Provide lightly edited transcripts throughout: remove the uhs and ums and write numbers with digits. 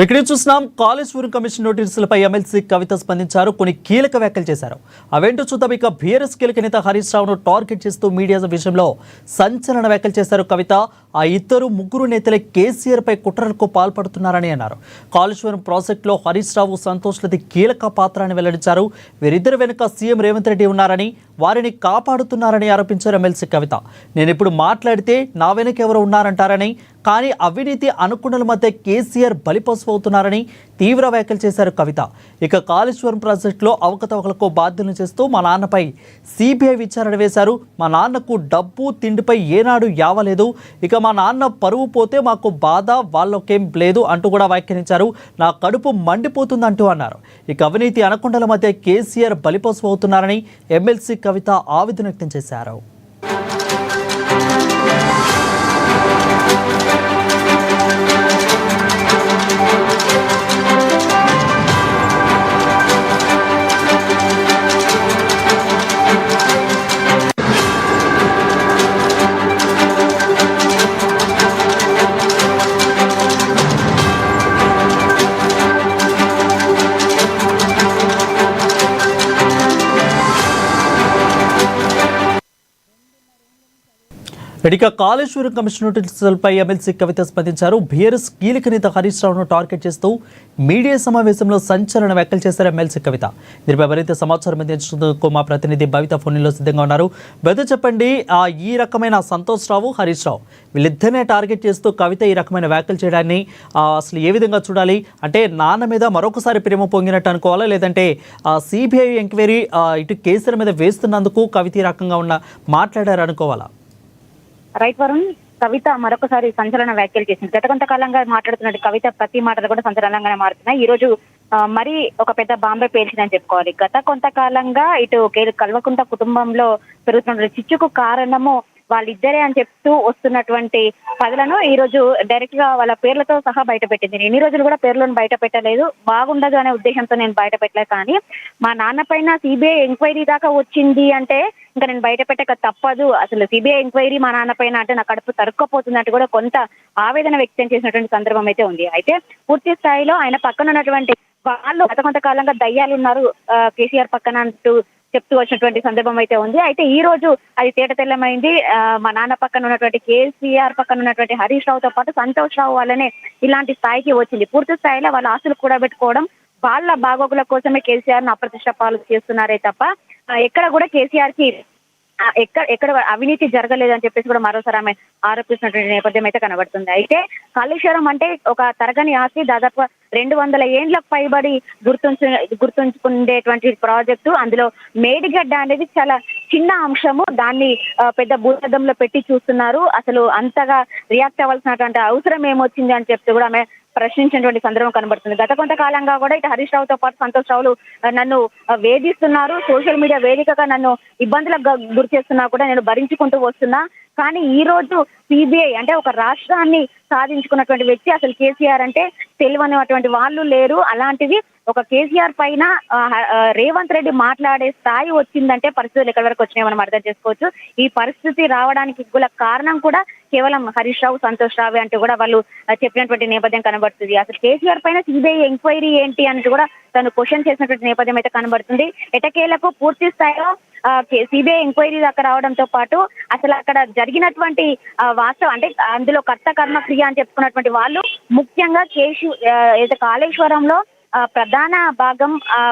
ఇక్కడ చూస్తున్నాం Kaleshwaram commission నోటీసులపై MLC కవిత స్పందించారు. కొన్ని కీలక వ్యాఖ్యలు చేశారు. అవేంటో చూద్దాం. ఇక బీఆర్ఎస్ కీలక నేత హరీష్ రావును టార్గెట్ చేస్తూ మీడియా విషయంలో సంచలన వ్యాఖ్యలు చేశారు కవిత. ఆ ముగ్గురు నేతలే కేసీఆర్ పై కుట్రలకు పాల్పడుతున్నారని అన్నారు. కాళేశ్వరం ప్రాజెక్టులో హరీష్ రావు, సంతోష్లది కీలక పాత్ర అని వెల్లడించారు. వీరిద్దరు వెనుక సీఎం రేవంత్ రెడ్డి ఉన్నారని, వారిని కాపాడుతున్నారని ఆరోపించారు ఎమ్మెల్సీ కవిత. నేను ఇప్పుడు మాట్లాడితే నా వెనక ఎవరు ఉన్నారంటారని, కానీ అవినీతి అనుకున్నల మధ్య కేసీఆర్ బలిపశువు అవుతున్నారని తీవ్ర వ్యాఖ్యలు చేశారు కవిత. ఇక కాళేశ్వరం ప్రాజెక్టులో అవకతవకలకు బాధ్యులను చేస్తూ మా నాన్నపై సిబిఐ విచారణ వేశారు. మా నాన్నకు డబ్బు తిండిపై ఏనాడు యావలేదు. ఇక మా నాన్న పరువు పోతే మాకు బాధ, వాళ్ళకేం లేదు అంటూ కూడా వ్యాఖ్యానించారు. నా కడుపు మండిపోతుందంటూ అన్నారు. ఇక అవినీతి అనకొండల మధ్య కేసీఆర్ బలిపశువు అవుతున్నారని ఎమ్మెల్సీ కవిత ఆవేదన వ్యక్తం చేశారు. ఇక కాళేశ్వరం కమిషన్ నోటీసులపై ఎమ్మెల్సీ కవిత స్పందించారు. బీఆర్ఎస్ కీలక నేత హరీష్ రావును టార్గెట్ చేస్తూ మీడియా సమావేశంలో సంచలన వ్యాఖ్యలు చేశారు ఎమ్మెల్సీ కవిత. దీనిపై మరింత సమాచారం అందించేందుకు మా ప్రతినిధి భవిత ఫోన్లో సిద్ధంగా ఉన్నారు. భవిత, చెప్పండి, ఈ రకమైన సంతోష్ రావు, హరీష్ రావు వీళ్ళిద్దరినే టార్గెట్ చేస్తూ కవిత ఈ రకమైన వ్యాఖ్యలు చేయడాన్ని అసలు ఏ విధంగా చూడాలి? అంటే నాన్న మీద మరొకసారి ప్రేమ పొంగినట్టు అనుకోవాలా, లేదంటే సిబిఐ ఎంక్వైరీ ఇటు కేసుల మీద వేస్తున్నందుకు కవిత ఈ రకంగా మాట్లాడారు అనుకోవాలా? రైట్ వరుణ్, కవిత మరొకసారి సంచలన వ్యాఖ్యలు చేసింది. గత కొంతకాలంగా మాట్లాడుతున్నట్టు కవిత ప్రతి మాటలు కూడా సంచలనంగానే మారుతున్నాయి. ఈ రోజు మరి ఒక పెద్ద బాంబే పేల్చిందని చెప్పుకోవాలి. గత కొంతకాలంగా ఇటు కల్వకుంట్ల కుటుంబంలో పెరుగుతున్న చిచ్చుకు కారణము వాళ్ళిద్దరే అని చెప్తూ వస్తున్నటువంటి పదులను ఈ రోజు డైరెక్ట్ గా వాళ్ళ పేర్లతో సహా బయట పెట్టింది. ఎన్ని రోజులు కూడా పేర్లను బయట పెట్టలేదు, బాగుండదు అనే ఉద్దేశంతో నేను బయట పెట్టలేదు. కానీ మా నాన్న పైన సిబిఐ ఎంక్వైరీ దాకా వచ్చింది అంటే ఇంకా నేను బయట పెట్టక తప్పదు. అసలు సిబిఐ ఎంక్వైరీ మా నాన్న పైన అంటే నా కడుపు తరుక్కపోతుందంటే కూడా కొంత ఆవేదన వ్యక్తం చేసినటువంటి సందర్భం అయితే ఉంది. అయితే పూర్తి స్థాయిలో ఆయన పక్కన ఉన్నటువంటి వాళ్ళు గత కొంతకాలంగా దయ్యాలు ఉన్నారు కేసీఆర్ పక్కన అంటూ చెప్తూ వచ్చినటువంటి సందర్భం అయితే ఉంది. అయితే ఈ రోజు అది తేటతెల్లమైంది. మా నాన్న పక్కన ఉన్నటువంటి కేసీఆర్ పక్కన ఉన్నటువంటి హరీష్ రావుతో పాటు సంతోష్ రావు వల్లనే ఇలాంటి స్థాయికి వచ్చింది. పూర్తి స్థాయిలో వాళ్ళ ఆస్తులు కూడా పెట్టుకోవడం, వాళ్ళ బాగోగుల కోసమే కేసీఆర్ ను అప్రతిష్ట పాలు చేస్తున్నారే తప్ప ఎక్కడ కూడా కేసీఆర్ కి ఎక్కడ అవినీతి జరగలేదని చెప్పేసి కూడా మరోసారి ఆమె ఆరోపిస్తున్నటువంటి నేపథ్యం అయితే కనబడుతుంది. కాళేశ్వరం అంటే ఒక తరగని ఆస్తి, దాదాపు 200 ఏండ్లకు పైబడి గుర్తుంచుకునేటువంటి ప్రాజెక్టు. అందులో మేడిగడ్డ అనేది చాలా చిన్న అంశము, దాన్ని పెద్ద భూతద్దంలో పెట్టి చూస్తున్నారు. అసలు అంతగా రియాక్ట్ అవ్వాల్సినటువంటి అవసరం ఏమొచ్చింది అని చెప్తూ కూడా ఆమె ప్రశ్నించినటువంటి సందర్భం కనబడుతుంది. గత కొంతకాలంగా కూడా ఇటు హరీష్ రావుతో పాటు సంతోష్ రావులు నన్ను వేధిస్తున్నారు, సోషల్ మీడియా వేదికగా నన్ను ఇబ్బందులకు గురి చేస్తున్నా కూడా నేను భరించుకుంటూ వస్తున్నా. కానీ ఈ రోజు సిబిఐ అంటే ఒక రాష్ట్రాన్ని సాధించుకున్నటువంటి వ్యక్తి, అసలు కేసీఆర్ అంటే తెలియనటువంటి వాళ్ళు లేరు. అలాంటిది ఒక కేసీఆర్ పైన రేవంత్ రెడ్డి మాట్లాడే స్థాయి వచ్చిందంటే పరిస్థితులు ఎక్కడి వరకు వచ్చినాయి మనం అర్థం చేసుకోవచ్చు. ఈ పరిస్థితి రావడానికి గల కారణం కూడా కేవలం హరీష్ రావు, సంతోష్ రావు అంటూ కూడా వాళ్ళు చెప్పినటువంటి నేపథ్యం కనబడుతుంది. అసలు కేసీఆర్ పైన సిబిఐ ఎంక్వైరీ ఏంటి అంటూ కూడా తను క్వశ్చన్ చేసినటువంటి నేపథ్యం అయితే కనబడుతుంది. ఎటకేలకు పూర్తి స్థాయిలో సిబిఐ ఎంక్వైరీ దాకా రావడంతో పాటు అసలు అక్కడ జరిగినటువంటి వాస్తవం అంటే అందులో కర్త కర్మ క్రియ అని చెప్పుకున్నటువంటి వాళ్ళు ముఖ్యంగా కాళేశ్వరంలో ప్రధాన భాగం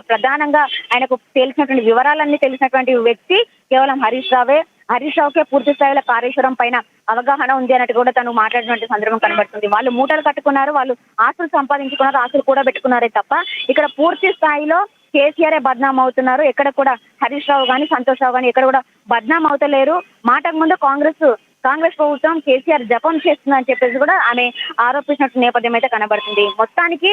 ప్రధానంగా ఆయనకు తెలిసినటువంటి వివరాలన్నీ తెలిసినటువంటి వ్యక్తి కేవలం హరీష్ రావే. హరీష్ రావుకే పూర్తి స్థాయిలో కాళేశ్వరం పైన అవగాహన ఉంది అన్నట్టు కూడా తను మాట్లాడినటువంటి సందర్భం కనబడుతుంది. వాళ్ళు మూటలు కట్టుకున్నారు, వాళ్ళు ఆస్తులు సంపాదించుకున్నారు, ఆస్తులు కూడా పెట్టుకున్నారే తప్ప ఇక్కడ పూర్తి స్థాయిలో కేసీఆర్ బద్నాం అవుతున్నారు. ఎక్కడ కూడా హరీష్ రావు కానీ సంతోష్ రావు కానీ ఎక్కడ కూడా బద్నాం అవుతలేరు. మాటకు ముందు కాంగ్రెస్ ప్రభుత్వం కేసీఆర్ జపం చేస్తుందని చెప్పేసి కూడా ఆమె ఆరోపించినట్టు నేపథ్యం అయితే కనబడుతుంది. మొత్తానికి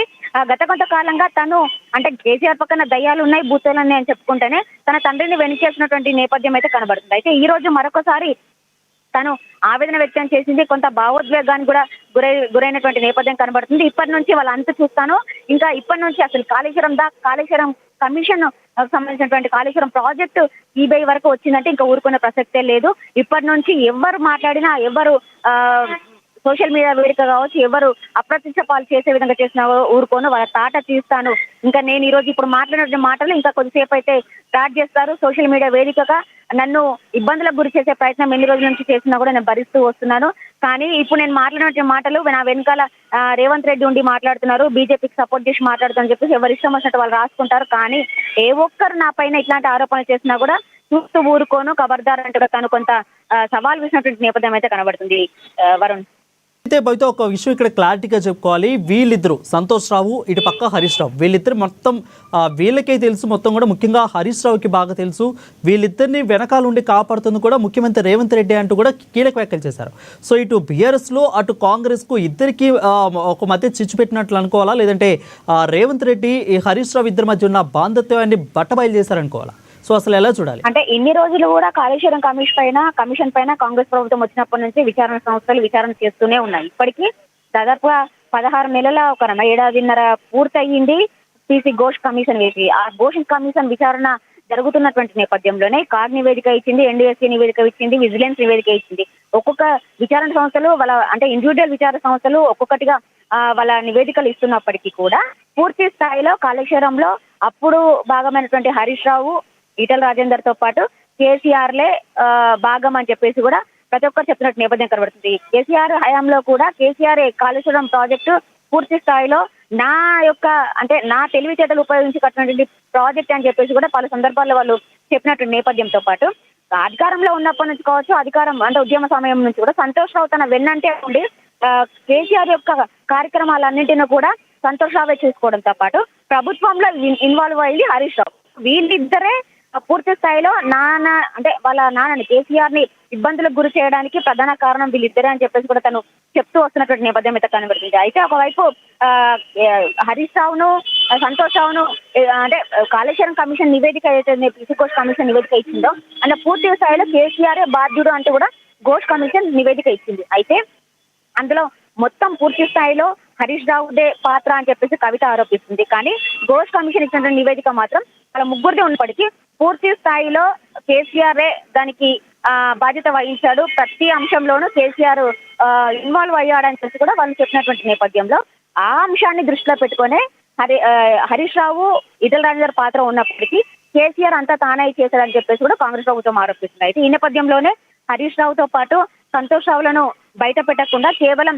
గత కొంతకాలంగా తను అంటే కేసీఆర్ పక్కన దయ్యాలు ఉన్నాయి, భూతాలు ఉన్నాయి అని చెప్పుకుంటేనే తన తండ్రిని వెనుకేసినటువంటి నేపథ్యం అయితే కనబడుతుంది. అయితే ఈ రోజు మరొకసారి తను ఆవేదన వ్యక్తం చేసింది, కొంత భావోద్వేగానికి కూడా గురైనటువంటి నేపథ్యం కనబడుతుంది. ఇప్పటి నుంచి వాళ్ళ అంత చూస్తాను, ఇంకా ఇప్పటి నుంచి అసలు కాళేశ్వరం కమిషన్ సంబంధించినటువంటి కాళేశ్వరం ప్రాజెక్టు సిబిఐ వరకు వచ్చిందంటే ఇంకా ఊరుకునే ప్రసక్తే లేదు. ఇప్పటి నుంచి ఎవరు మాట్లాడినా, ఎవరు సోషల్ మీడియా వేదిక కావచ్చు ఎవరు అప్రత్యక్ష పాలు చేసే విధంగా చేసిన ఊరుకోను, వాళ్ళ తాట తీస్తాను. ఇంకా నేను ఈ రోజు ఇప్పుడు మాట్లాడిన మాటలు ఇంకా కొద్దిసేపు అయితే స్టార్ట్ చేస్తారు. సోషల్ మీడియా వేదికగా నన్ను ఇబ్బందులకు గురి చేసే ప్రయత్నం ఎన్ని రోజుల నుంచి చేసినా కూడా నేను భరిస్తూ వస్తున్నాను. కానీ ఇప్పుడు నేను మాట్లాడిన మాటలు నా వెనకాల రేవంత్ రెడ్డి ఉండి మాట్లాడుతున్నారు, బీజేపీకి సపోర్ట్ చేసి మాట్లాడుతారని చెప్పేసి ఎవరు ఇష్టం వచ్చినట్టు వాళ్ళు రాసుకుంటారు. కానీ ఏ ఒక్కరు నా పైన ఇట్లాంటి ఆరోపణలు చేసినా కూడా చూస్తూ ఊరుకోను, ఖబర్దార్ అంటే తను కొంత సవాల్ విసినటువంటి నేపథ్యం అయితే కనబడుతుంది వరుణ్. అయితే బయట ఒక విషయం ఇక్కడ క్లారిటీగా చెప్పుకోవాలి. వీళ్ళిద్దరు సంతోష్ రావు, ఇటు పక్క హరీష్ రావు, వీళ్ళిద్దరు మొత్తం వీళ్ళకే తెలుసు, మొత్తం కూడా ముఖ్యంగా హరీష్ రావుకి బాగా తెలుసు. వీళ్ళిద్దరిని వెనకాల ఉండి కాపాడుతుంది కూడా ముఖ్యమంత్రి రేవంత్ రెడ్డి అంటూ కూడా కీలక వ్యాఖ్యలు చేశారు. సో ఇటు బీఆర్ఎస్లో అటు కాంగ్రెస్కు ఇద్దరికి ఒక మధ్య చిచ్చు పెట్టినట్లు అనుకోవాలా, లేదంటే రేవంత్ రెడ్డి ఈ హరీష్ రావు ఇద్దరి మధ్య ఉన్న బాంధత్వాన్ని బట్టబయలు చేశారనుకోవాలా? సో అసలు ఎలా చూడాలి? అంటే ఇన్ని రోజులు కూడా కాళేశ్వరం కమిషన్ పైన కాంగ్రెస్ ప్రభుత్వం వచ్చినప్పటి నుంచి విచారణ సంస్థలు విచారణ చేస్తూనే ఉన్నాయి. ఇప్పటికీ దాదాపుగా 16 నెలల ఒక 7.5 పూర్తయింది సిసి ఘోష్ కమిషన్ వేసి. ఆ ఘోష్ కమిషన్ విచారణ జరుగుతున్నటువంటి నేపథ్యంలోనే కాగ్ నివేదిక ఇచ్చింది, ఎన్డీఎస్సీ నివేదిక ఇచ్చింది, విజిలెన్స్ నివేదిక ఇచ్చింది. ఒక్కొక్క విచారణ సంస్థలు వాళ్ళ అంటే ఇండివిజువల్ విచారణ సంస్థలు ఒక్కొక్కటిగా వాళ్ళ నివేదికలు ఇస్తున్నప్పటికీ కూడా పూర్తి స్థాయిలో కాళేశ్వరంలో అప్పుడు భాగమైనటువంటి హరీష్ రావు, ఈటల రాజేందర్ తో పాటు కేసీఆర్లే భాగం అని చెప్పేసి కూడా ప్రతి ఒక్కరు చెప్తున్నట్టు నేపథ్యం కనబడుతుంది. కేసీఆర్ హయాంలో కూడా కేసీఆర్ కాళేశ్వరం ప్రాజెక్టు పూర్తి స్థాయిలో నా తెలివితేటలు ఉపయోగించి కట్టినటువంటి ప్రాజెక్ట్ అని చెప్పేసి కూడా పలు సందర్భాల్లో వాళ్ళు చెప్పినటువంటి నేపథ్యంతో పాటు అధికారంలో ఉన్నప్పటి నుంచి కావచ్చు, అధికారం అంటే ఉద్యమ సమయం నుంచి కూడా సంతోష్ రావు తన వెన్నంటే ఉండి కేసీఆర్ యొక్క కార్యక్రమాలన్నింటినీ కూడా సంతోష్ రావే చూసుకోవడంతో పాటు ప్రభుత్వంలో ఇన్వాల్వ్ అయ్యింది హరీష్ రావు. వీళ్ళిద్దరే పూర్తి స్థాయిలో వాళ్ళ నాన్నని కేసీఆర్ ని ఇబ్బందులకు గురి చేయడానికి ప్రధాన కారణం వీళ్ళిద్దరే అని చెప్పేసి కూడా తను చెప్తూ వస్తున్నటువంటి నేపథ్యం అయితే కనబడుతుంది. అయితే ఒకవైపు హరీష్ రావును, సంతోష్ రావును అంటే కాళేశ్వరం కమిషన్ నివేదిక ఏదైతే పిసి ఘోష్ కమిషన్ నివేదిక ఇచ్చిందో అంటే పూర్తి స్థాయిలో కేసీఆర్ బాధ్యుడు అంటూ కూడా ఘోష్ కమిషన్ నివేదిక ఇచ్చింది. అయితే అందులో మొత్తం పూర్తి స్థాయిలో హరీష్ రావుదే పాత్ర అని చెప్పేసి కవిత ఆరోపిస్తుంది. కానీ ఘోష్ కమిషన్ ఇచ్చినటువంటి నివేదిక మాత్రం వాళ్ళ ముగ్గురిదే ఉన్నప్పటికీ పూర్తి స్థాయిలో కేసీఆర్ దానికి బాధ్యత వహించాడు, ప్రతి అంశంలోనూ కేసీఆర్ ఇన్వాల్వ్ అయ్యాడని చెప్పి కూడా వాళ్ళు చెప్పినటువంటి నేపథ్యంలో ఆ అంశాన్ని దృష్టిలో పెట్టుకునే హరీష్ రావు, ఈటల రాజేందర్ పాత్ర ఉన్నప్పటికీ కేసీఆర్ అంతా తానే చేశాడని చెప్పేసి కూడా కాంగ్రెస్ ప్రభుత్వం ఆరోపిస్తుంది. అయితే ఈ నేపథ్యంలోనే హరీష్ రావుతో పాటు సంతోష్ రావులను బయట పెట్టకుండా కేవలం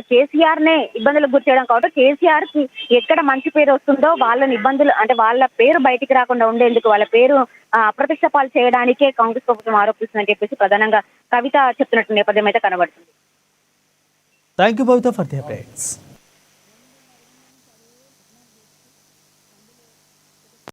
కేసీఆర్ నే ఇబ్బందులకు గురి చేయడం కాబట్టి కేసీఆర్ కి ఎక్కడ మంచి పేరు వస్తుందో వాళ్ళని ఇబ్బందులు అంటే వాళ్ళ పేరు బయటికి రాకుండా ఉండేందుకు, వాళ్ళ పేరు అప్రతిష్ట పాలు చేయడానికే కాంగ్రెస్ ప్రభుత్వం ఆరోపిస్తుందని చెప్పేసి ప్రధానంగా కవిత చెప్తున్నట్టు నేపథ్యం అయితే కనబడుతుంది. Thank you Bhavitha for the updates.